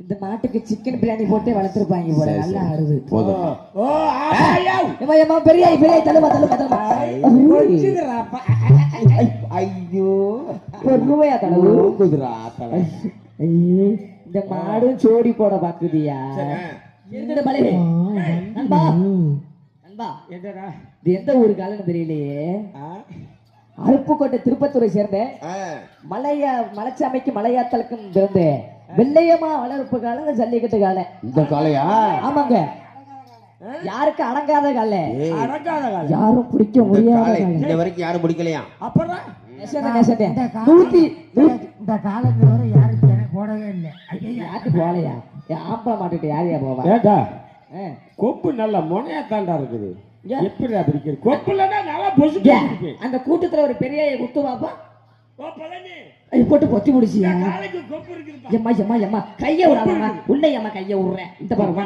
இந்த மாட்டுக்கு சிக்கன் பிரியாணி போட்டு வளர்த்துருப்பாங்க போல. நல்லா ஆடுது. பெரிய பெரிய தலுமா தலுமா தலுமா. ஐயோ ஒரு ரூபாயா தடவு. இந்த மாடும் சோடி போட பாக்குதியா? நண்பா நண்பா இது எந்த ஊருக்கு ஆளுன்னு தெரியலையே. அருப்புக்கோட்டை திருப்பத்தூரை சேர்ந்த மலைச்சாமைக்கு மலையாத்தலுக்கும் பிறந்த வெள்ளையம்மா வளர்ப்பு கால ஜல்லிக்கட்டு கால. இந்த காலையா? ஆமாங்க. யாருக்கு அடங்காத கால, யாரும் பிடிக்க முடியாத. இந்த வரைக்கும் யாரும் பிடிக்கலையா? அப்புறம் இந்த காலத்துல வரை யாருக்கு போடவே இல்லை. யாருக்கு போலையா? ஆம்பளை மாட்டுட்டு யாரையா போவா? கொப்பு நல்ல முனையா தாண்டா இருக்குது. எப்படி பிடிக்கிறது? கொப்புலன்னா நல்லா அந்த கூட்டத்துல ஒரு பெரிய குத்து பாப்பா போட்டு பொத்தி முடிச்சியா? எம்மா எம்மா எம்மா கைய விடாம உன்னை அம்மா கைய விடுறேன். இந்த பாருமா